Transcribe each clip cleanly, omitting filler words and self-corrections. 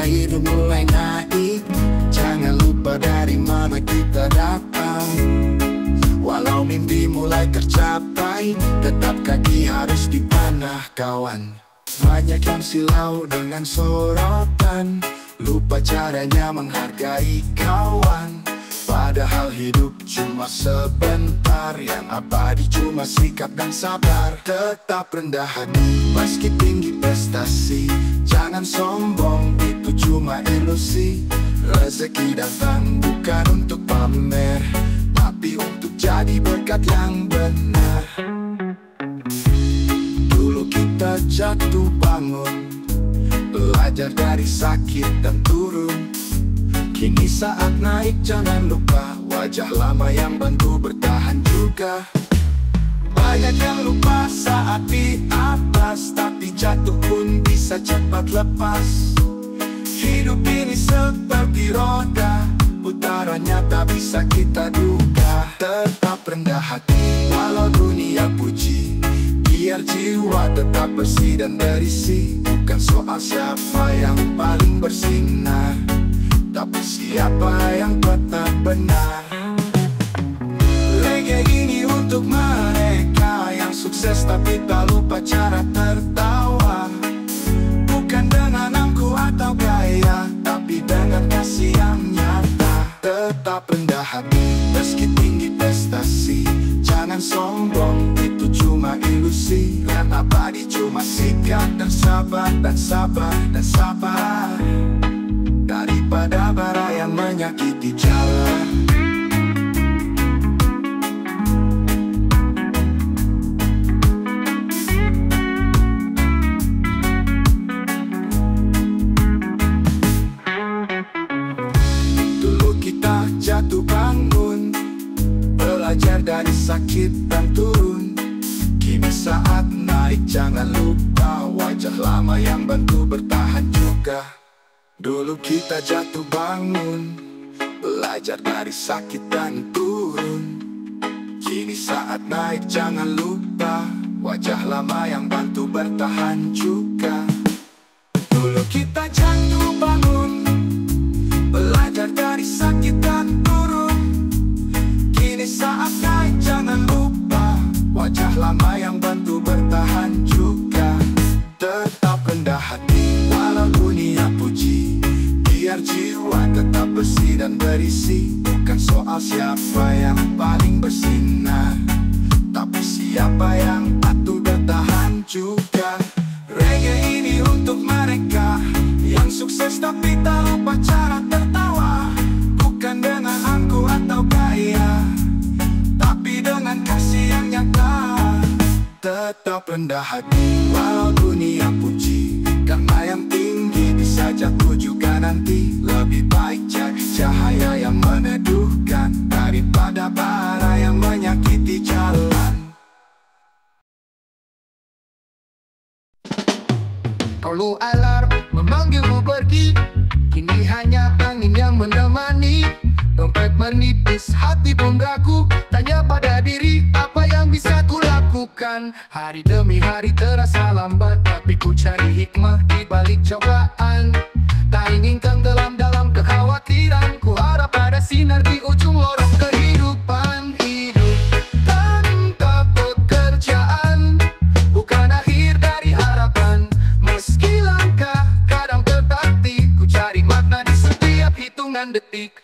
hidup mulai naik, jangan lupa dari mana kita datang. Walau mimpi mulai tercapai, tetap kaki harus di tanah kawan. Banyak yang silau dengan sorotan, lupa caranya menghargai kawan. Padahal hidup cuma sebentar, yang abadi cuma sikap dan sabar. Tetap rendah hati meski tinggi prestasi, jangan sombong, itu cuma ilusi. Rezeki datang bukan untuk pamer, tapi untuk jadi berkat yang benar. Dulu kita jatuh bangun, belajar dari sakit dan turun. Kini saat naik jangan lupa wajah lama yang bantu bertahan juga. Banyak yang lupa saat di atas, tapi jatuh pun bisa cepat lepas. Hidup ini seperti roda, putarannya tak bisa kita duga. Tetap rendah hati walau dunia puji, biar jiwa tetap bersih dan berisi. Bukan soal siapa yang paling bersinar, tapi siapa yang tetap benar. Reggae ini untuk mereka yang sukses tapi tak lupa cara tertawa. Bukan dengan angku atau gaya, tapi dengan kasih yang nyata. Tetap rendah hati meski tinggi prestasi, jangan sombong, itu cuma ilusi. Yang abadi cuma sikap dan sabar, dan sabar, dan sabar, daripada bara yang menyakiti jalan. Dulu kita jatuh bangun, belajar dari sakit dan turun. Kini saat naik jangan lupa wajah lama yang bantu bertahan juga. Dulu kita jatuh bangun, belajar dari sakit dan turun. Kini saat naik jangan lupa wajah lama yang bantu bertahan juga. Dulu kita jatuh bangun, belajar dari sakit dan turun. Kini saat naik jangan lupa wajah lama yang bantu bertahan juga. Tetap rendah hati walau dunia puji, biar jiwa tetap bersih dan berisi. Bukan soal siapa yang paling bersinar, tapi siapa yang patuh bertahan juga. Reggae ini untuk mereka yang sukses tapi tak lupa cara tertawa. Bukan dengan angku atau gaya, tapi dengan kasih yang nyata. Tetap rendah hati walau dunia puji, karena yang tinggi bisa jatuh juga nanti. Lebih baik jadi cahaya yang meneduhkan daripada bara yang menyakiti jalan. Perlu alarm memanggilmu pergi, kini hanya angin yang menemani. Dompet menipis, hati pun ragu, tanya pada diri apa yang bisa ku lakukan. Hari demi hari terasa lambat, tapi ku cari hikmah di balik cobaan. Tak ingin tenggelam dalam kekhawatiran, ku harap ada sinar di ujung lorong kehidupan. Hidup tanpa pekerjaan bukan akhir dari harapan. Meski langkah kadang tertatih, ku cari makna di setiap hitungan detik.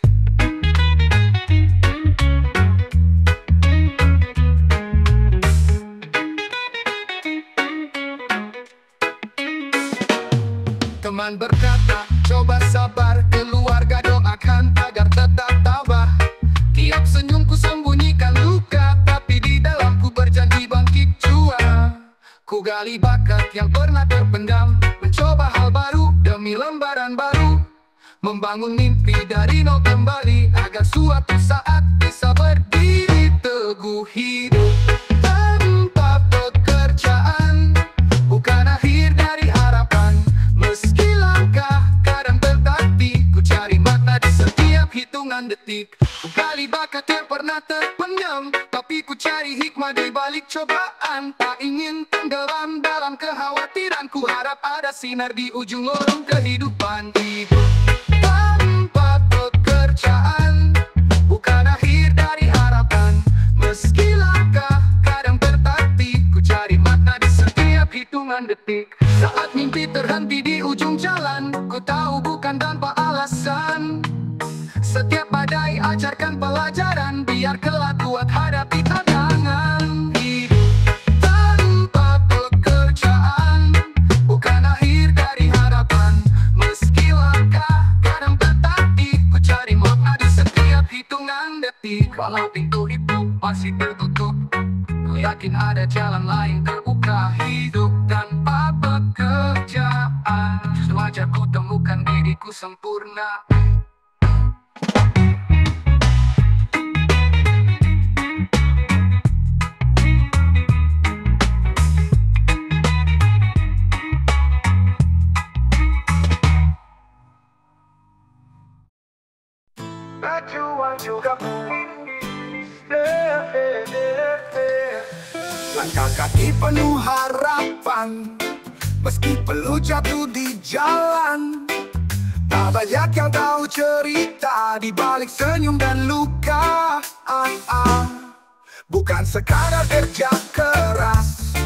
Teman berkata, coba sabar, keluarga doakan agar tetap tabah. Tiap senyumku sembunyikan luka, tapi di dalamku berjanji bangkit jua. Ku gali bakat yang pernah terpendam, mencoba hal baru demi lembaran baru. Membangun mimpi dari nol kembali, agar suatu saat bisa berdiri teguh. Hidup tanpa pekerjaan bukan akhir dari harapan. Meski langkah kadang tertatih, ku cari makna di setiap hitungan detik. Ku gali bakat yang pernah terpendam, tapi ku cari hikmah di balik cobaan. Tak ingin tenggelam dalam kekhawatiran, ku harap ada sinar di ujung lorong kehidupan. Hidup tanpa pekerjaan bukan akhir dari harapan. Meski langkah kadang bertatih, ku cari makna di setiap hitungan detik. Saat mimpi terhenti di ujung jalan, ku tahu bukan tanpa alasan. Setiap badai ajarkan pelajaran, biar kelak kuat hadapi tantangan. Hidup tanpa pekerjaan bukan akhir dari harapan. Meski langkah kadang bertatih, ku cari makna di setiap hitungan detik. Walau pintu hidup masih tertutup, ku yakin ada jalan lain terbuka. Hidup tanpa pekerjaan, sewajar ku temukan diriku sempurna. Berjuang juga langkah kaki penuh harapan, meski perlu jatuh di jalan. Tak banyak yang tahu cerita di balik senyum dan luka. Bukan sekadar kerja keras,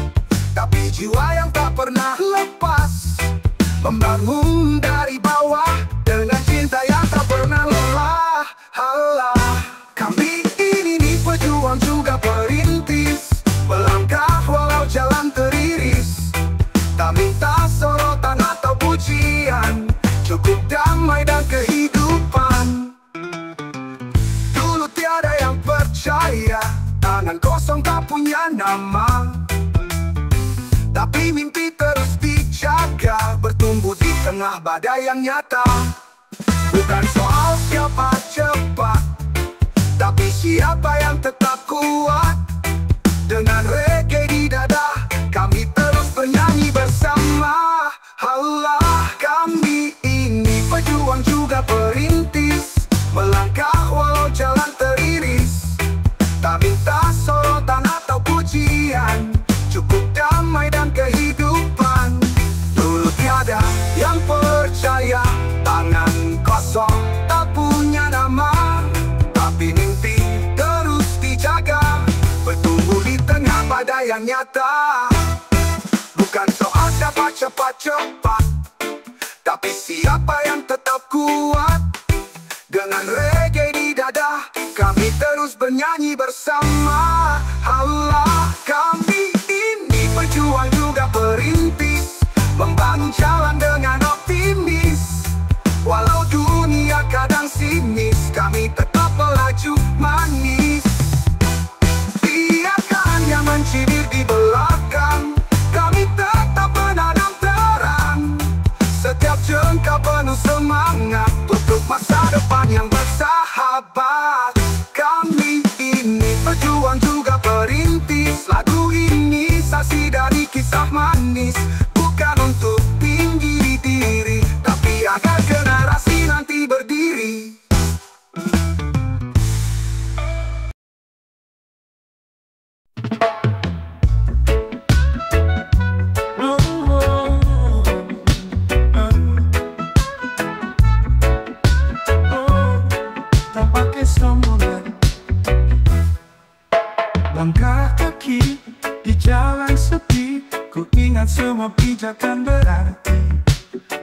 tapi jiwa yang tak pernah lepas. Membangun dari bawah dengan cinta yang tak pernah lelah. Kami ini pejuang juga perintis, melangkah walau jalan teriris. Tak minta sorotan atau pujian, cukup damai dan kehidupan. Dulu tiada yang percaya, tangan kosong tak punya nama. Tapi mimpi terus dijaga, bertumbuh di tengah badai yang nyata. Bukan soal siapa cepat, tapi siapa yang tetap kuat. Dengan reggae di dada, kami terus bernyanyi bersama. Allah, kami ini pejuang juga perintis, melangkah walau jalan teriris. Tak minta sorotan atau pujian, cukup damai dan kehidupan. Dulu tiada yang percaya, tangan kosong tak punya nama. Tapi mimpi terus dijaga, bertumbuh di tengah badai yang nyata. Bukan soal siapa cepat-cepat, tapi siapa yang tetap kuat. Dengan reggae di dada, kami terus bernyanyi bersama. Allah, kami ini pejuang juga perintis, membangun jalan dengan optimis. Walau dunia kadang sinis, kami tetap melaju manis. Biarkan yang mencibir di belakang, kami tetap menanam terang. Setiap jengkal penuh semangat untuk masa depan yang bersahabat. Kami ini pejuang juga perintis, lagu ini saksi dari kisah manis. Bukan untuk tinggi diri, tapi agar generasi nanti berdiri. Tak pakai sombongan, langkah kaki di jalan sepi. Ku ingat semua pijakan berarti.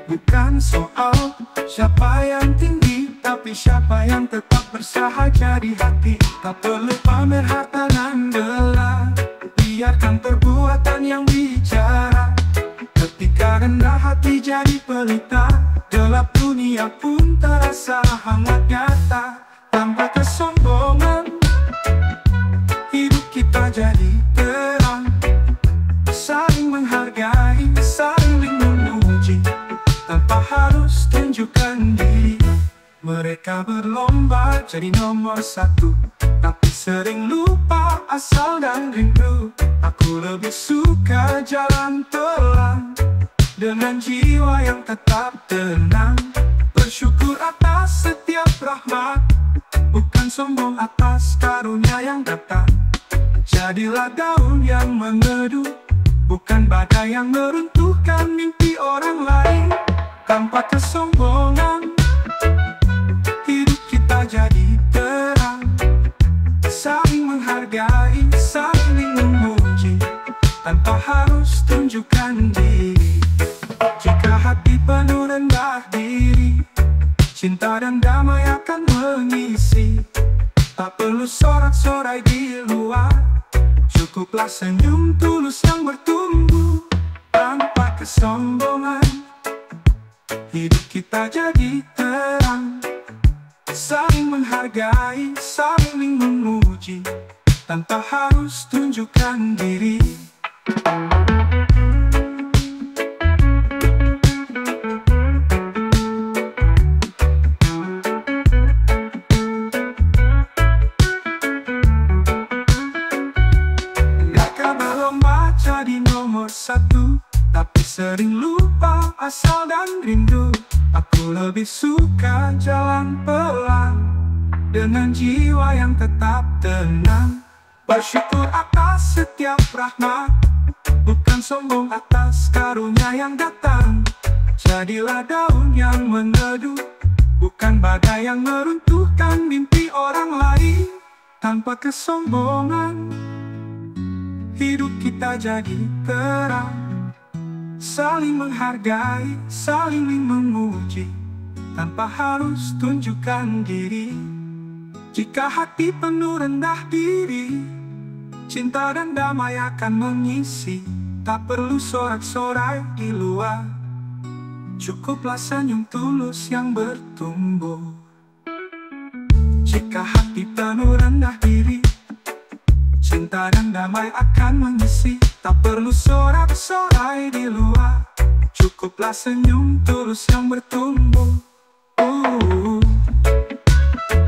Bukan soal siapa yang tinggi, tapi siapa yang tetap bersahaja di hati. Tak perlu pamer harta dan gelar, biarkan perbuatan yang bicara. Ketika rendah hati jadi pelita, gelap dunia pun terasa hangat nyata. Tanpa kesombongan, hidup kita jadi terang. Saling menghargai, saling memuji, tanpa harus tunjukkan diri. Mereka berlomba jadi nomor satu, tapi sering lupa asal dan rindu. Aku lebih suka jalan pelan, dengan jiwa yang tetap tenang. Bersyukur atas setiap rahmat, bukan sombong atas karunia yang datang. Jadilah daun yang mengeduh, bukan badai yang meruntuhkan mimpi orang lain. Tanpa kesombongan, hidup kita jadi terang. Saling menghargai, saling memuji, tanpa harus tunjukkan diri. Jika hati penuh rendah diri, cinta dan damai akan mengisi. Tak perlu sorak-sorai di luar, cukuplah senyum tulus yang bertumbuh. Tanpa kesombongan, hidup kita jadi terang. Saling menghargai, saling memuji, tanpa harus tunjukkan diri. Mereka berlomba jadi nomor satu, tapi sering lupa asal dan rindu. Aku lebih suka jalan pelan, dengan jiwa yang tetap tenang. Bersyukur atas setiap rahmat, bukan sombong atas karunia yang datang. Jadilah daun yang meneduh, bukan badai yang meruntuhkan mimpi orang lain. Tanpa kesombongan, hidup kita jadi terang. Saling menghargai, saling memuji, tanpa harus tunjukkan diri. Jika hati penuh rendah diri, cinta dan damai akan mengisi. Tak perlu sorak-sorai di luar, cukuplah senyum tulus yang bertumbuh. Jika hati penuh rendah diri, cinta dan damai akan mengisi. Tak perlu sorak-sorai di luar, cukuplah senyum tulus yang bertumbuh.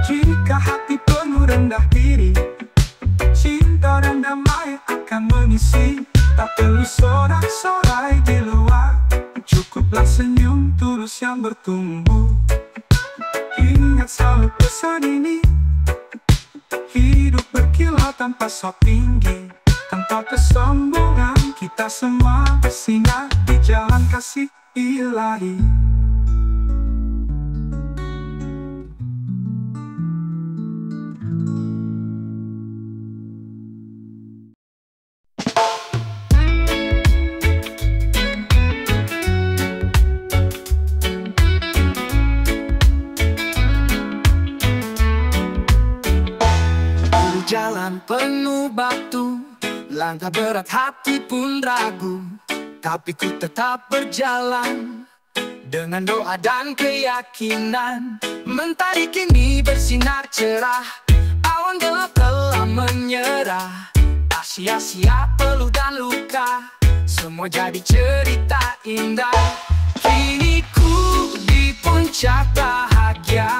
Jika hati penuh rendah diri, cinta dan damai akan mengisi. Tak perlu sorak-sorai di luar, cukuplah senyum tulus yang bertumbuh. Ingat selalu pesan ini, hidup berkilau tanpa sok tinggi. Tanpa kesombongan, kita semua bersinar di jalan kasih ilahi. Jalan penuh batu, langkah berat hati pun ragu, tapi ku tetap berjalan dengan doa dan keyakinan. Mentari kini bersinar cerah, awan gelap telah menyerah. Tak sia-sia peluh dan luka, semua jadi cerita indah. Kini ku di puncak bahagia,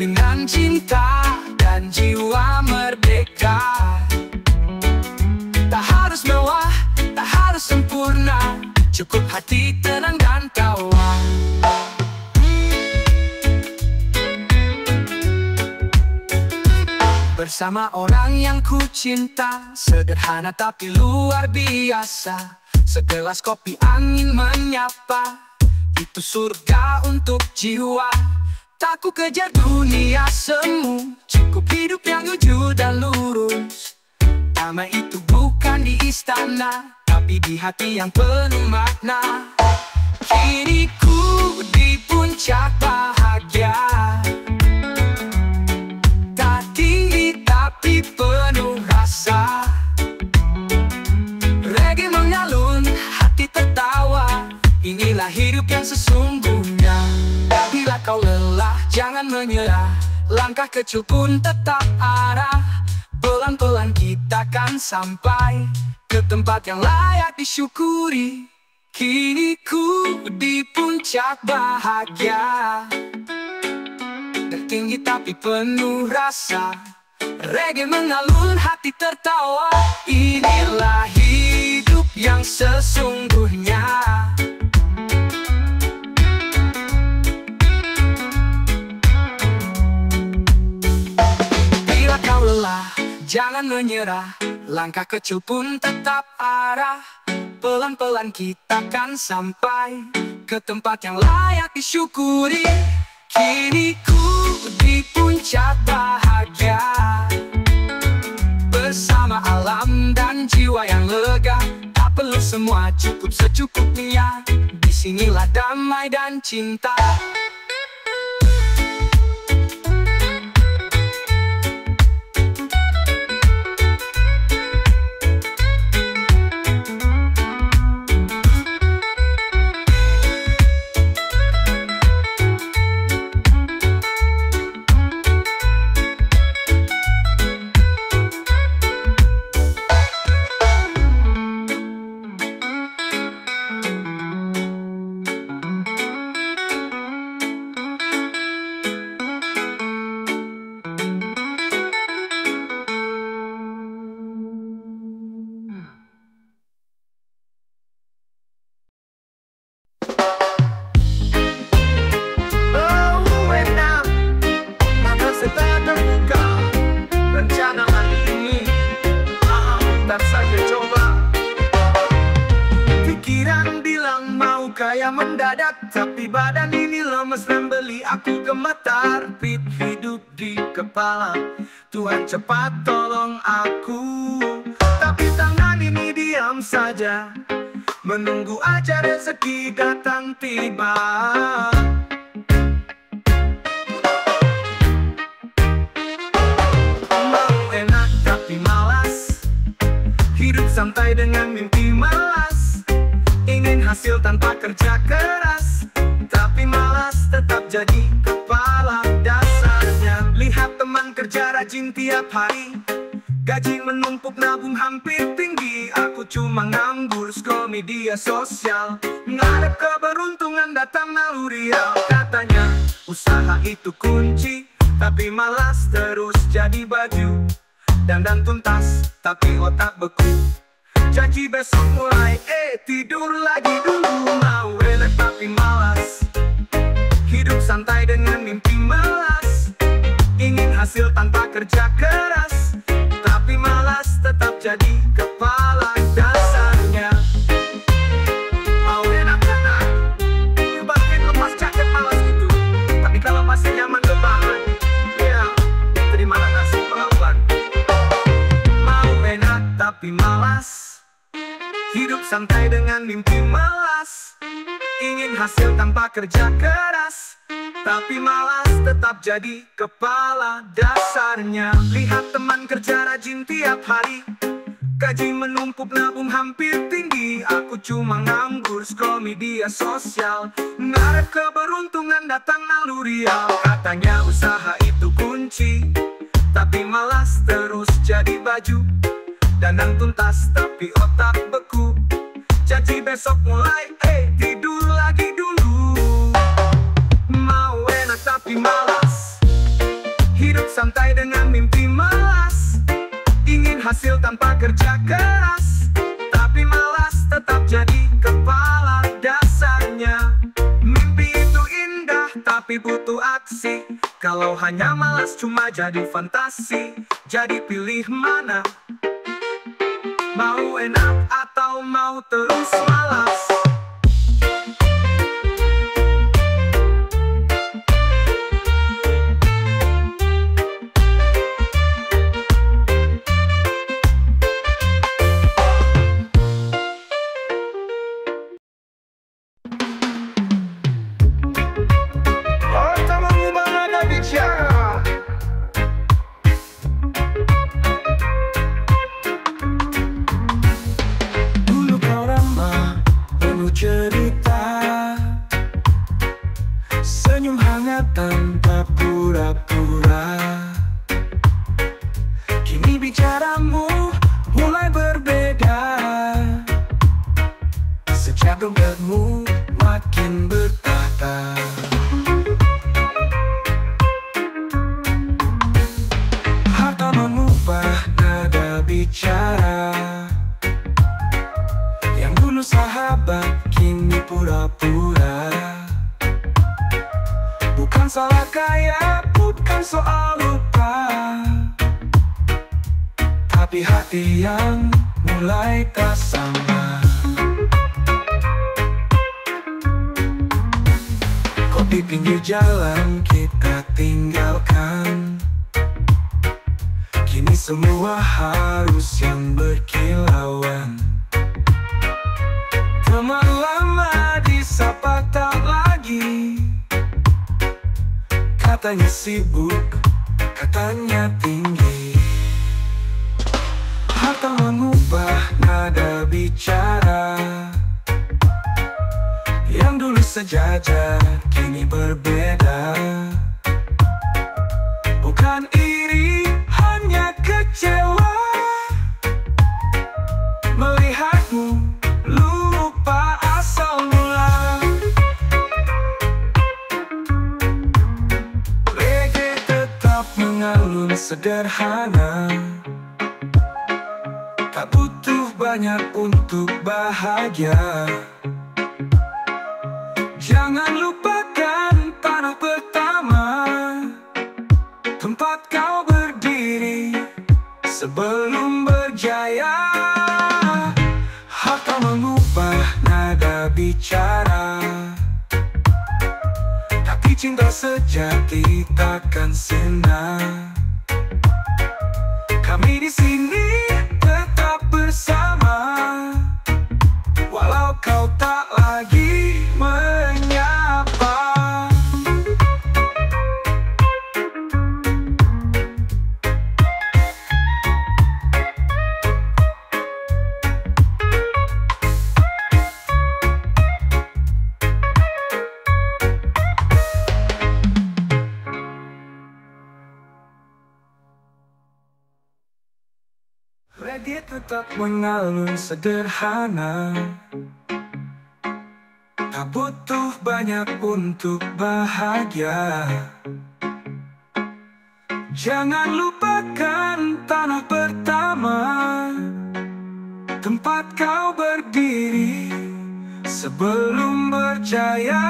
dengan cinta dan jiwa merdeka. Tak harus mewah, tak harus sempurna, cukup hati tenang dan tawa. Bersama orang yang ku cinta, sederhana tapi luar biasa. Segelas kopi angin menyapa, itu surga untuk jiwa. Tak ku kejar dunia semu, cukup hidup yang jujur dan lurus. Damai itu bukan di istana, tapi di hati yang penuh makna. Kini ku di puncak bahagia, tak tinggi tapi penuh rasa. Reggae mengalun, hati tertawa, inilah hidup yang sesungguhnya. Bila kau lelah, jangan menyerah, langkah kecil pun tetap arah. Pelan-pelan kita kan sampai ke tempat yang layak disyukuri. Kini ku di puncak bahagia, tertinggi tapi penuh rasa. Reggae mengalun, hati tertawa, inilah hidup yang sesungguhnya. Jangan menyerah, langkah kecil pun tetap arah. Pelan-pelan kita kan sampai ke tempat yang layak disyukuri. Kini ku di puncak bahagia, bersama alam dan jiwa yang lega. Tak perlu semua, cukup secukupnya. Disinilah damai dan cinta. Kaya mendadak, tapi badan ini lemes dan beli aku gemetar. Pit hidup di kepala, Tuhan cepat tolong aku. Tapi tangan ini diam saja, menunggu aja rezeki datang tiba. Mau enak tapi malas, hidup santai dengan mimpi malas. Ingin hasil tanpa kerja keras, tapi malas tetap jadi kepala dasarnya. Lihat teman kerja rajin tiap hari, gaji menumpuk nabung hampir tinggi. Aku cuma nganggur scroll media sosial, ngarep keberuntungan datang nalurial. Katanya usaha itu kunci, tapi malas terus jadi baju. Dandan tuntas, tapi otak beku. Janji besok mulai, tidur lagi dulu. Mau enak tapi malas, hidup santai dengan mimpi malas. Ingin hasil tanpa kerja keras, tapi malas tetap jadi kepala dasarnya. Mau enak-enak, nyebatin lepas jaket malas gitu. Tapi kalau masih nyaman rebahan, ya terimalah nasib pengalaman. Mau enak tapi malas, hidup santai dengan mimpi malas. Ingin hasil tanpa kerja keras, tapi malas tetap jadi kepala dasarnya. Lihat teman kerja rajin tiap hari, gaji menumpuk nabung hampir tinggi. Aku cuma nganggur scroll media sosial, ngarep keberuntungan datang nalurial. Katanya usaha itu kunci, tapi malas terus jadi baju. Dandan tuntas tapi otak beku. Janji besok mulai, tidur lagi dulu. Mau enak tapi malas, hidup santai dengan mimpi malas. Ingin hasil tanpa kerja keras, tapi malas tetap jadi kepala dasarnya. Mimpi itu indah tapi butuh aksi. Kalau hanya malas cuma jadi fantasi. Jadi pilih mana? Mau enak atau mau terus malas? Senyum hangat tanpa pura-pura. Kini bicaramu mulai berbeda. Sejak dompetmu makin bertata. Harta mengubah nada bicara. Yang dulu sahabat kini pura-pura. Bukan salah kaya, bukan soal lupa, tapi hati yang mulai tak sama. Kopi pinggir jalan kita tinggalkan, kini semua harus yang berkilauan. Teman lama disapa tak lagi, katanya sibuk, katanya tinggi. Harta mengubah nada bicara, yang dulu sejajar kini berbeda. Bukan iri, hanya kecewa melihatmu lupa asal mula. Reggae tetap mengalun sederhana, tak butuh banyak untuk bahagia. Jangan lupakan tanah pertama, tempat kau berdiri sebelum berjaya. Harta mengubah nada bicara, tapi cinta sejati takkan sirna. Kami di sini tetap bersama, walau kau tak lagi menyapa. Reggae tetap mengalun sederhana, tak butuh banyak untuk bahagia. Jangan lupakan tanah pertama, tempat kau berdiri sebelum berjaya.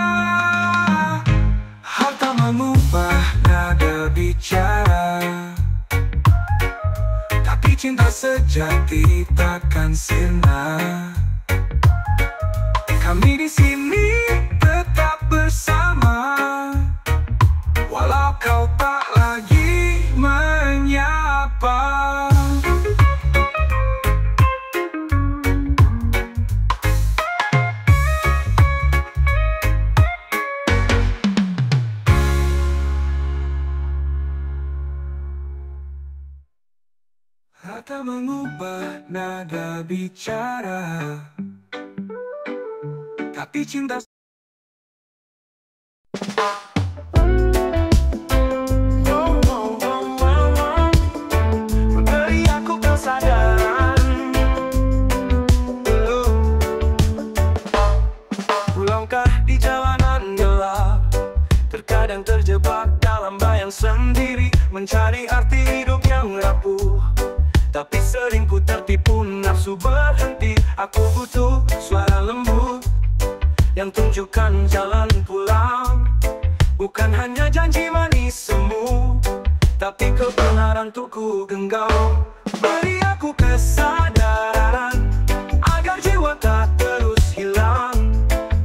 Harta mengubah nada bicara, tapi cinta sejati takkan sirna. Kami di sini tetap bersama, walau kau tak lagi menyapa. Harta mengubah nada bicara, tapi cinta memberi aku kesadaran. Pulangkah di jalanan gelap, terkadang terjebak dalam bayang sendiri, mencari arti hidup yang rapuh. Tapi sering ku tertipu nafsu berhenti. Aku butuh suara lembut yang tunjukkan jalan pulang, bukan hanya janji manis semu, tapi kebenaran untuk ku genggam. Beri aku kesadaran agar jiwa tak terus hilang.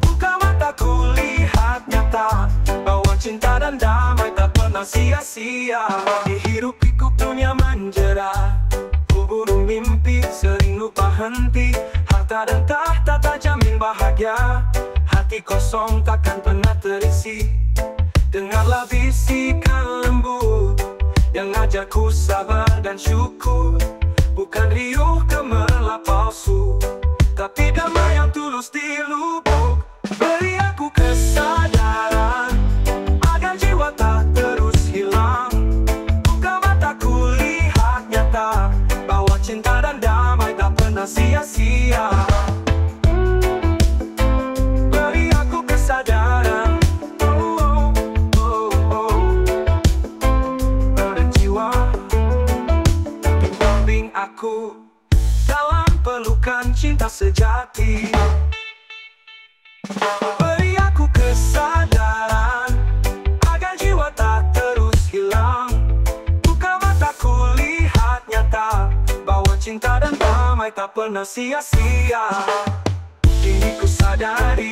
Buka mataku lihat nyata bahwa cinta dan damai tak pernah sia-sia. Di hidup pikuk dunia menjera, burung mimpi sering lupa henti. Harta dan tahta tak jamin bahagia, hati kosong takkan pernah terisi. Dengarlah bisikan lembut yang ajarku sabar dan syukur, bukan riuh gemerlap palsu, tapi damai yang tulus di lubuk. Beri aku kesadaran agar jiwa tak terus hilang. Buka mataku lihat nyata bahwa cinta dan damai tak pernah sia-sia. Beri aku kesadaran, berjiwa bimbing aku dalam pelukan cinta sejati. Beri aku kesadaran agar jiwa tak terus hilang. Buka mataku lihat nyata bahwa tak pernah sia-sia. Kini ku sadari